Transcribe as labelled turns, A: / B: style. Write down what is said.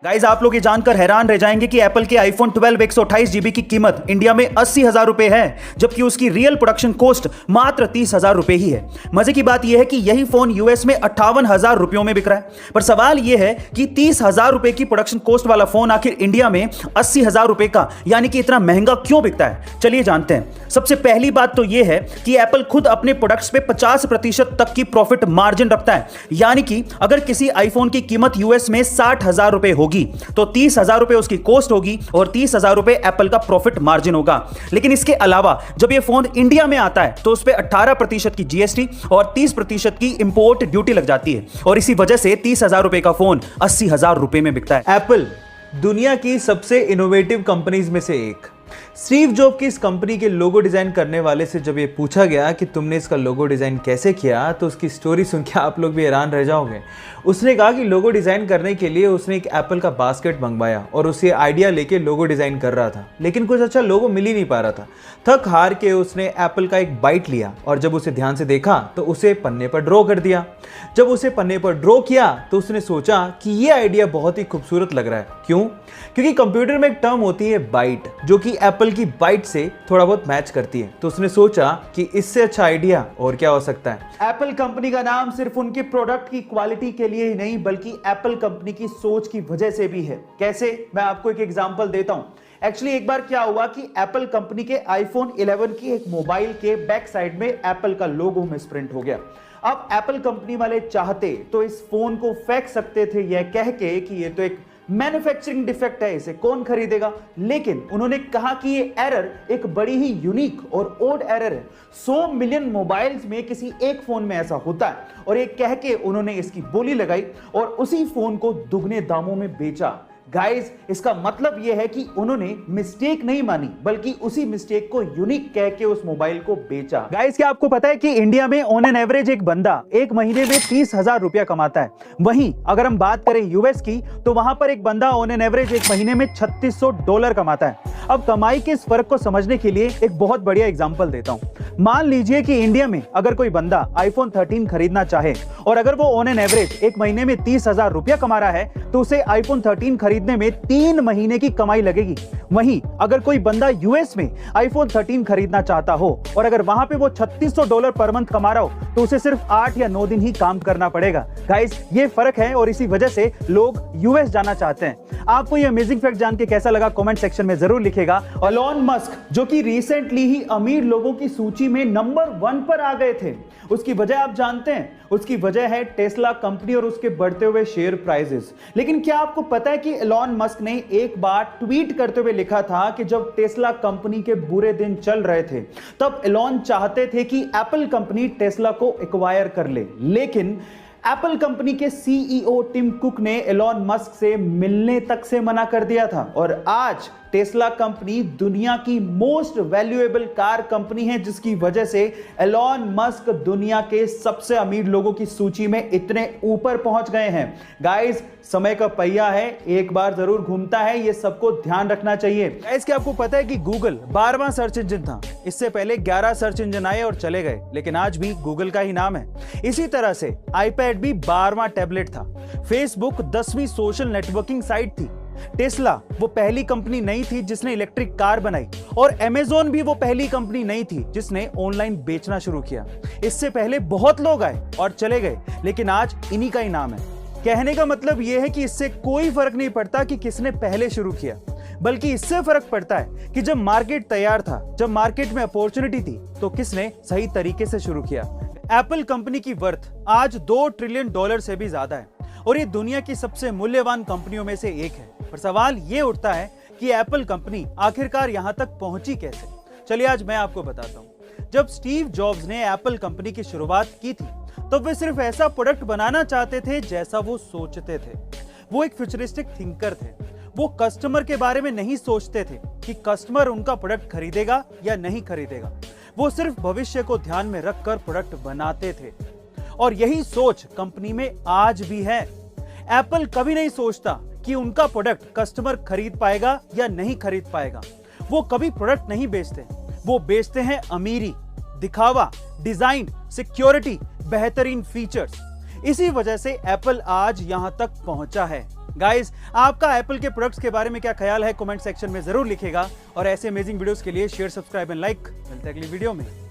A: Guys आप लोग ये जानकर हैरान रह जाएंगे कि एप्पल के आईफोन 12 128 जीबी की कीमत इंडिया में 80,000 रुपए है, जबकि उसकी रियल प्रोडक्शन कॉस्ट मात्र 30,000 रुपए ही है। मजे की बात यह है कि यही फोन यूएस में 58,000 रुपयों में बिक रहा है। पर सवाल यह है कि 30,000 रुपए की प्रोडक्शन कॉस्ट वाला फोन आखिर इंडिया में 80,000 रुपए का यानी कि इतना महंगा क्यों बिकता है, चलिए जानते हैं। सबसे पहली बात तो यह है कि एप्पल खुद अपने प्रोडक्ट्स पे 50% तक की प्रॉफिट मार्जिन रखता है, यानी कि अगर किसी आईफोन की कीमत यूएस में 60,000 रुपए होगी तो 30,000 रुपए उसकी कॉस्ट होगी और 30,000 रुपए एप्पल का प्रॉफिट मार्जिन होगा। लेकिन इसके अलावा जब यह फोन इंडिया में आता है तो उस पर 18% की जीएसटी और 30% की इंपोर्ट ड्यूटी लग जाती है और इसी वजह से 30,000 रुपए का फोन 80,000 रुपए में बिकता है।
B: एप्पल दुनिया की सबसे इनोवेटिव कंपनीज में से एक। स्टीव जॉब की इस कंपनी के लोगो डिजाइन करने वाले से जब ये पूछा गया कि तुमने इसका लोगो डिजाइन कैसे किया, तो उसकी स्टोरी सुन के आप लोग भी हैरान रह जाओगे। उसने कहा कि लोगो डिजाइन करने के लिए उसने एक एप्पल का बास्केट मंगवाया और उसे आइडिया लेके लोगो डिजाइन कर रहा था, लेकिन कुछ अच्छा लोगो मिल ही नहीं पा रहा था। थक हार के उसने एप्पल का एक बाइट लिया और जब उसे ध्यान से देखा तो उसे पन्ने पर ड्रॉ कर दिया। जब उसे पन्ने पर ड्रॉ किया तो उसने सोचा कि ये आइडिया बहुत ही खूबसूरत लग रहा है। क्यों? क्योंकि कंप्यूटर में एक टर्म होती है बाइट, जो कि एप्पल की बाइट से थोड़ा बहुत मैच करती है। तो उसने सोचा कि इससे अच्छा आइडिया और क्या हो सकता है।
A: एप्पल कंपनी का नाम सिर्फ उनके प्रोडक्ट की क्वालिटी के लिए ही नहीं बल्कि एप्पल कंपनी की सोच की वजह से भी है। कैसे? मैं आपको एक एग्जांपल देता हूं। एक्चुअली एक बार क्या हुआ कि एप्पल कंपनी के आईफोन 11 की एक मोबाइल के बैक साइड में एप्पल का लोगो मिसप्रिंट हो गया। अब एप्पल कंपनी वाले चाहते तो इस फोन को फेंक सकते थे यह कह के कि ये तो एक मैन्युफैक्चरिंग डिफेक्ट है, इसे कौन खरीदेगा। लेकिन उन्होंने कहा कि ये एरर एक बड़ी ही यूनिक और ओड एरर है। 100 मिलियन मोबाइल्स में किसी एक फोन में ऐसा होता है और ये कह के उन्होंने इसकी बोली लगाई और उसी फोन को दुगने दामों में बेचा। गाइस, इसका मतलब यह है कि उन्होंने मिस्टेक नहीं मानी बल्कि उसी मिस्टेक को यूनिक कह के उस मोबाइल को बेचा। गाइस, क्या आपको पता है कि इंडिया में ऑन एन एवरेज एक बंदा एक महीने में 30,000 रुपया कमाता है। वहीं अगर हम बात करें यूएस की तो वहां पर एक बंदा ऑन एन एवरेज एक महीने में $3600 कमाता है। अब कमाई के इस फर्क को समझने के लिए एक बहुत बढ़िया एग्जांपल देता हूं। मान लीजिए कि इंडिया में अगर कोई बंदा आईफोन 13 खरीदना चाहे और अगर वो ऑन एन एवरेज एक महीने में 30,000 रुपया कमा रहा है तो उसे आईफोन 13 खरीदने में 3 महीने की कमाई लगेगी। वहीं अगर कोई बंदा यूएस में आईफोन 13 खरीदना चाहता हो और अगर वहां पे वो $3600 पर मंथ कमा रहा हो तो उसे सिर्फ 8 या 9 दिन ही काम करना पड़ेगा। गाइस, ये फर्क है और इसी वजह से लोग यूएस जाना चाहते हैं। आपको ये अमेजिंग फैक्ट जान के कैसा लगा कमेंट सेक्शन में जरूर लिखेगा। एलोन मस्क जो कि रिसेंटली ही अमीर लोगों की सूची में नंबर 1 पर आ गए थे, उसकी वजह आप जानते हैं? उसकी वजह है टेस्ला कंपनी और उसके बढ़ते हुए शेयर प्राइसेस। लेकिन क्या आपको पता है कि एलोन मस्क ने एक बार ट्वीट करते हुए लिखा था कि जब टेस्ला कंपनी के बुरे दिन चल रहे थे तब एलोन चाहते थे कि एप्पल कंपनी टेस्ला को एक्वायर कर ले, लेकिन एप्पल कंपनी के सीईओ टिम कुक ने एलोन मस्क से मिलने तक से मना कर दिया था और आज टेस्ला कंपनी दुनिया की मोस्ट वैल्यूएबल कार कंपनी है, जिसकी वजह से एलोन मस्क दुनिया के सबसे अमीर लोगों की सूची में इतने ऊपर पहुंच गए हैं। गाइस, समय का पहिया है, एक बार जरूर घूमता है, ये सबको ध्यान रखना चाहिए। गाइस, क्या आपको पता है कि गूगल 12वां सर्च इंजन था? इससे पहले 11 सर्च इंजन आए और चले गए, लेकिन आज भी गूगल का ही नाम है। इसी तरह से आईपैड भी 12वां टैबलेट था। फेसबुक 10वीं सोशल नेटवर्किंग साइट थी। टेस्ला वो पहली कंपनी नहीं थी जिसने इलेक्ट्रिक कार बनाई और अमेज़न भी वो पहली कंपनी नहीं थी जिसने ऑनलाइन बेचना शुरू किया। इससे पहले बहुत लोग आए और चले गए, लेकिन आज इन्हीं का ही नाम है। कहने का मतलब यह है कि इससे कोई फर्क नहीं पड़ता कि किसने पहले शुरू किया, बल्कि इससे फर्क पड़ता है कि जब मार्केट तैयार था, जब मार्केट में अपॉर्चुनिटी थी, तो किसने सही तरीके से शुरू किया। एप्पल कंपनी की वर्थ आज $2 ट्रिलियन से भी ज्यादा है और ये दुनिया की सबसे मूल्यवान कंपनियों में से एक है। पर सवाल ये उठता है कि एप्पल कंपनी आखिरकार यहां तक पहुंची कैसे? चलिए आज मैं आपको बताता हूं। जब स्टीव जॉब्स ने एप्पल कंपनी की शुरुआत की थी तो वे सिर्फ ऐसा प्रोडक्ट बनाना चाहते थे जैसा वो सोचते थे। वो एक फ्यूचरिस्टिक थिंकर थे। वो कस्टमर के बारे में नहीं सोचते थे कि कस्टमर उनका प्रोडक्ट खरीदेगा या नहीं खरीदेगा। वो सिर्फ भविष्य को ध्यान में रखकर प्रोडक्ट बनाते थे और यही सोच कंपनी में आज भी है। एप्पल कभी नहीं सोचता कि उनका प्रोडक्ट कस्टमर खरीद पाएगा या नहीं खरीद पाएगा। वो कभी प्रोडक्ट नहीं बेचते, वो बेचते हैं अमीरी, दिखावा, डिजाइन, सिक्योरिटी, बेहतरीन फीचर्स। इसी वजह से एप्पल आज यहां तक पहुंचा है। गाइस, आपका एप्पल के प्रोडक्ट्स के बारे में क्या ख्याल है कमेंट सेक्शन में जरूर लिखेगा और ऐसे अमेजिंग वीडियोस के लिए शेयर, सब्सक्राइब एंड लाइक। मिलते हैं अगली वीडियो में।